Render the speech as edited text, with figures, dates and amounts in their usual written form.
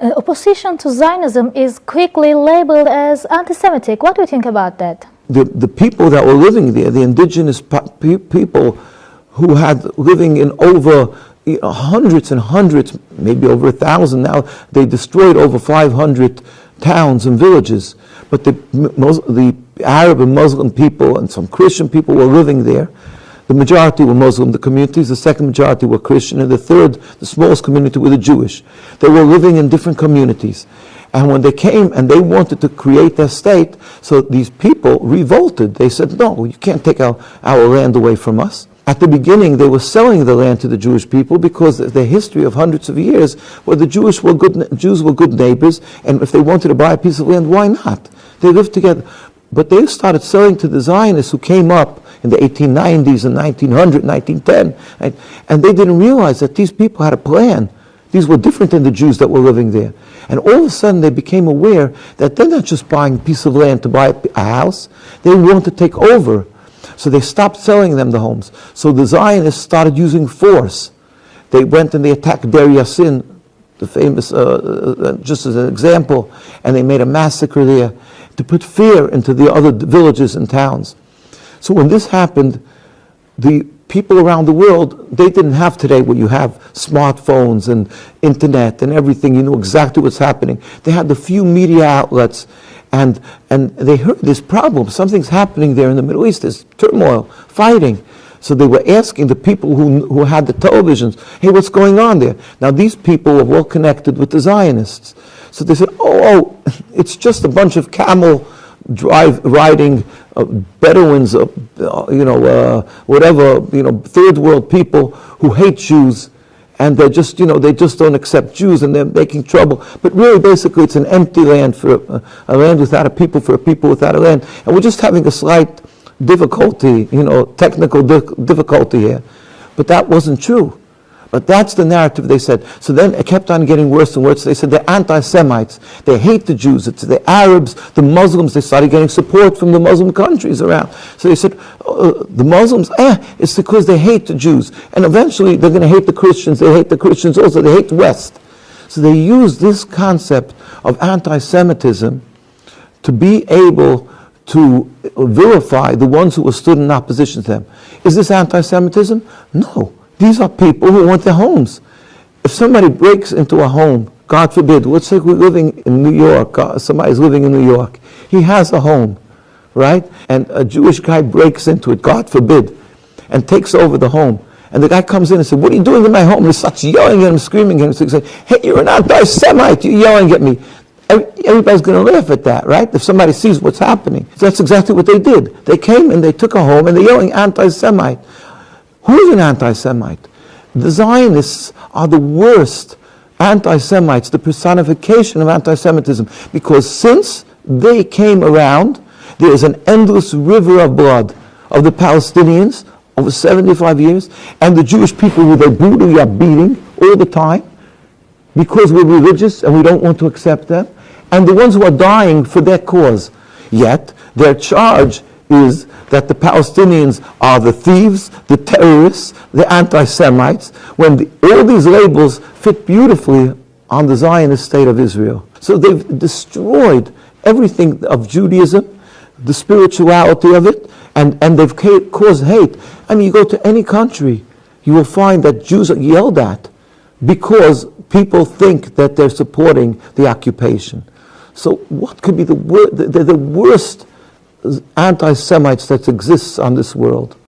Opposition to Zionism is quickly labeled as anti-Semitic. What do you think about that? The people that were living there, the indigenous people who had living in over hundreds and hundreds, maybe over 1,000 now, they destroyed over 500 towns and villages. But the Arab and Muslim people and some Christian people were living there. The majority were Muslim, the communities. The second majority were Christian. And the third, the smallest community, were the Jewish. They were living in different communities. And when they came and they wanted to create their state, so these people revolted. They said, no, you can't take our land away from us. At the beginning, they were selling the land to the Jewish people because the history of hundreds of years where the Jews were good neighbors, and if they wanted to buy a piece of land, why not? They lived together. But they started selling to the Zionists who came up in the 1890s and 1900, 1910, and they didn't realize that these people had a plan. These were different than the Jews that were living there. And all of a sudden they became aware that they're not just buying a piece of land to buy a house, they want to take over. So they stopped selling them the homes. So the Zionists started using force. They went and they attacked Deir Yassin, the famous, just as an example, and they made a massacre there to put fear into the other villages and towns. So when this happened, the people around the world, they didn't have today what you have, smartphones and internet and everything. You know exactly what's happening. They had the few media outlets, and they heard this problem. Something's happening there in the Middle East. There's turmoil, fighting. So they were asking the people who had the televisions, hey, what's going on there? Now these people were well connected with the Zionists. So they said, oh, it's just a bunch of camel riding Bedouins, whatever, third world people who hate Jews, and they just don't accept Jews, and they're making trouble. But really, basically, it's an empty land, for a land without a people, for a people without a land, and we're just having a slight difficulty, technical difficulty here. But that wasn't true. But that's the narrative they said. So then it kept on getting worse and worse. They said they're anti-Semites. They hate the Jews. It's the Arabs, the Muslims. They started getting support from the Muslim countries around. So they said, the Muslims, it's because they hate the Jews. And eventually they're going to hate the Christians. They hate the Christians also. They hate the West. So they used this concept of anti-Semitism to be able to vilify the ones who were stood in opposition to them. Is this anti-Semitism? No. These are people who want their homes. If somebody breaks into a home, God forbid, let's say we're living in New York, somebody's living in New York, he has a home, right? And a Jewish guy breaks into it, God forbid, and takes over the home. And the guy comes in and says, what are you doing in my home? And he starts yelling at him, screaming at him. So he says, hey, you're an anti-Semite, you're yelling at me. Everybody's going to laugh at that, right? If somebody sees what's happening. So that's exactly what they did. They came and they took a home and they're yelling anti-Semite. Who's an anti-Semite? The Zionists are the worst anti-Semites, the personification of anti-Semitism, because since they came around, there is an endless river of blood of the Palestinians over 75 years, and the Jewish people who they brutally are beating all the time because we're religious and we don't want to accept them, and the ones who are dying for their cause. Yet, their charge is that the Palestinians are the thieves, the terrorists, the anti-Semites, when all these labels fit beautifully on the Zionist state of Israel. So they've destroyed everything of Judaism, the spirituality of it, and they've caused hate. I mean, you go to any country, you will find that Jews are yelled at because people think that they're supporting the occupation. So what could be the worst anti-Semites that exists on this world?